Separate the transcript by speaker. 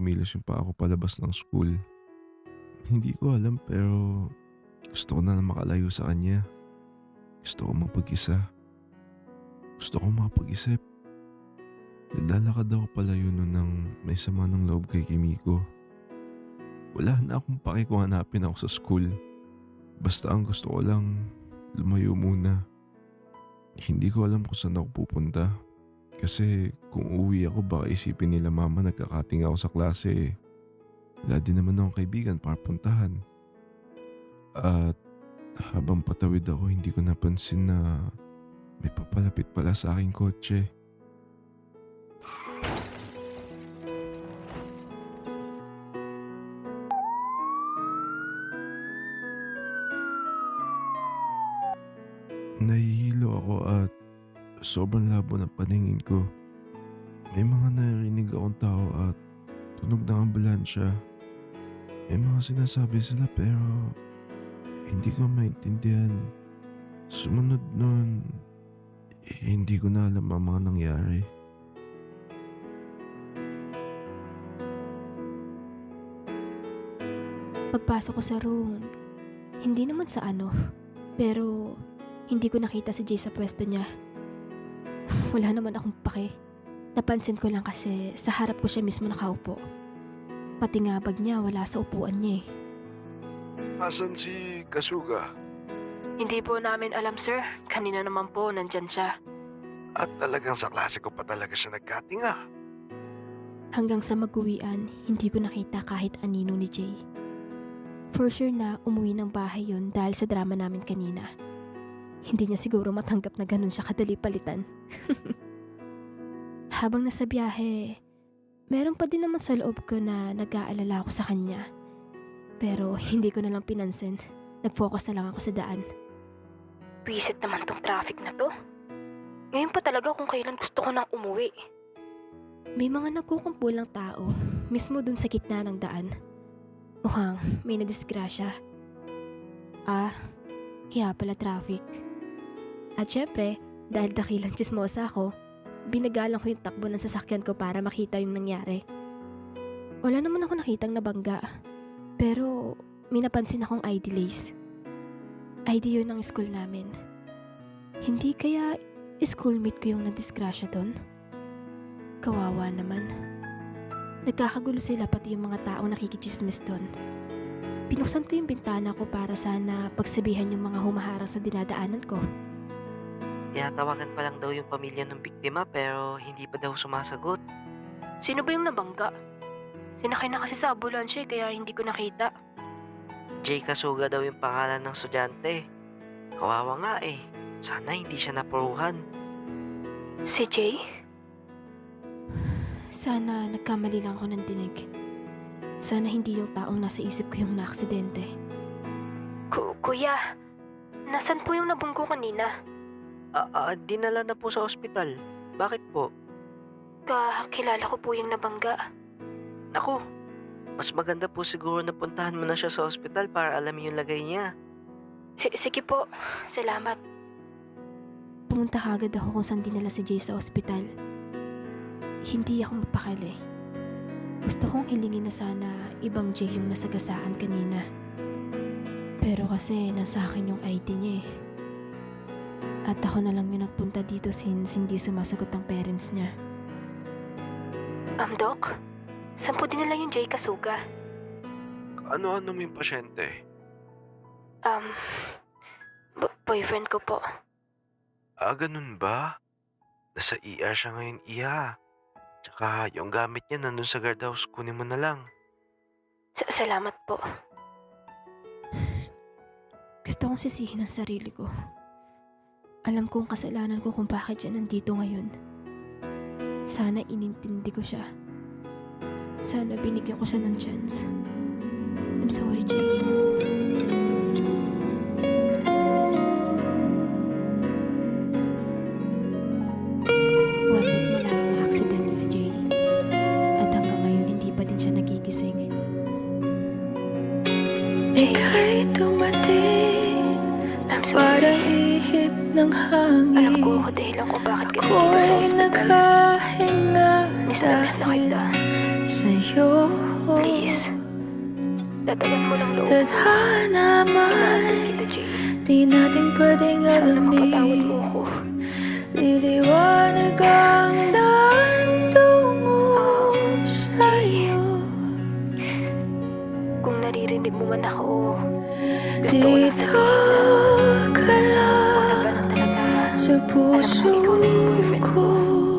Speaker 1: kumilos yung paa ko palabas ng school. Hindi ko alam pero gusto ko na makalayo sa kanya. Gusto ko mapag-isa. Gusto ko makapag-isip. Naglalakad ako palayo nun ng may sama ng loob kay Kimiko. Wala na akong pake kung hanapin ako sa school. Basta ang gusto ko lang, lumayo muna. Hindi ko alam kung saan ako pupunta. Kasi kung uuwi ako baka isipin nila mama nagkakating ako sa klase eh. Wala din naman akong kaibigan para puntahan. At habang patawid ako hindi ko napansin na may papalapit pala sa aking kotse. Nahihilo ako at sobrang labo ng paningin ko. May mga narinig akong tao at tunog ng ambulansya. May mga sinasabi sila pero hindi ko maintindihan. Sumunod nun, hindi ko na alam ang mga nangyari.
Speaker 2: Pagpasok ko sa room, hindi naman sa ano, pero hindi ko nakita si Jay sa pwesto niya. Wala naman akong pake. Napansin ko lang kasi sa harap ko siya mismo nakaupo. Pati nga bag niya wala sa upuan niya eh.
Speaker 1: Asan si Kasuga?
Speaker 2: Hindi po namin alam sir, kanina naman po nandyan siya.
Speaker 1: At talagang sa klase ko pa talaga siya nagkatinga.
Speaker 2: Hanggang sa mag-uwian, hindi ko nakita kahit anino ni Jay. For sure na umuwi ng bahay yun dahil sa drama namin kanina. Hindi niya siguro matanggap na ganun siya kadali palitan. Habang nasa biyahe, meron pa din naman sa loob ko na nag-aalala ako sa kanya. Pero hindi ko na lang pinansin. Nag-focus na lang ako sa daan. Wisit naman tong traffic na to. Ngayon pa talaga kung kailan gusto ko nang umuwi. May mga nagkukumpulang tao mismo dun sa gitna ng daan. Mukhang may nadisgrasya. Kaya pala traffic. At syempre, dahil dakilang chismosa ako, binagalang ko yung takbo ng sasakyan ko para makita yung nangyari. Wala naman ako nakitang nabangga. Pero may napansin akong ID lace. ID yun ng school namin. Hindi kaya schoolmate ko yung nadisgrasya doon? Kawawa naman. Nagkakagulo sila pati yung mga taong nakikichismis doon. Pinuksan ko yung bintana ko para sana pagsabihan yung mga humaharang sa dinadaanan ko.
Speaker 3: Tinatawagan pa lang daw yung pamilya ng biktima pero hindi pa daw sumasagot.
Speaker 2: Sino ba yung nabangga? Sinakay na kasi sa ambulansya kaya hindi ko nakita.
Speaker 3: Jay Kasuga daw yung pangalan ng estudyante. Kawawa nga eh. Sana hindi siya napuruhan.
Speaker 2: Si Jay? Sana nagkamali lang ako ng dinig. Sana hindi yung taong nasa isip ko yung naaksidente. Kuya, nasan po yung nabunggo kanina?
Speaker 3: Dinala na po sa ospital. Bakit po?
Speaker 2: Kakilala ko po yung nabangga.
Speaker 3: Naku, mas maganda po siguro na puntahan mo na siya sa ospital para alamin yung lagay niya.
Speaker 2: Sige po, salamat. Pumunta kagad ako kung saan dinala si Jay sa ospital. Hindi ako mapakali. Gusto kong hilingin na sana ibang Jay yung nasagasaan kanina. Pero kasi nasa akin yung ID niya eh. At ako na lang yung nagpunta dito since hindi sumasagot ang parents niya. Doc? Saan po dinala yung Jay Kasuga?
Speaker 1: Ano-ano mo yung pasyente?
Speaker 2: Boyfriend ko po.
Speaker 1: Ganun ba? Nasa ER siya ngayon, Iha. Tsaka yung gamit niya nandun sa guardhouse, kunin mo na lang.
Speaker 2: Salamat po. Gusto kong sisihin ang sarili ko. Alam kong kasalanan ko kung bakit siya nandito ngayon. Sana inintindi ko siya. Sana binigyan ko siya ng chance. I'm sorry, Jay. One week mula nung na-aksidente si Jay. At hanggang ngayon hindi pa din siya nagigising.
Speaker 4: Ika'y dumating
Speaker 2: I'm sorry.
Speaker 4: parang ihip ng
Speaker 2: Alam ko
Speaker 4: hangin.
Speaker 2: ako dahilan kung bakit ka nandito sa
Speaker 4: Ako'y
Speaker 2: ospital.
Speaker 4: naghahinga
Speaker 2: Miss na
Speaker 4: dahil
Speaker 2: kita.
Speaker 4: sa'yo.
Speaker 2: Please. Dadagan mo lang loob.
Speaker 4: Tadhana
Speaker 2: Kita,
Speaker 4: may
Speaker 2: Jay.
Speaker 4: di natin pwedeng
Speaker 2: Sana mapatawad
Speaker 4: alamin.
Speaker 2: mo ako.
Speaker 4: Liliwanag ang daan tungo sa'yo.
Speaker 2: Kung naririnig mo man ako,
Speaker 4: Dito ka
Speaker 2: wala
Speaker 4: lang
Speaker 2: ka lang talaga.
Speaker 4: sa puso
Speaker 2: Alam mo, ikaw na yung boyfriend ko.
Speaker 4: ko.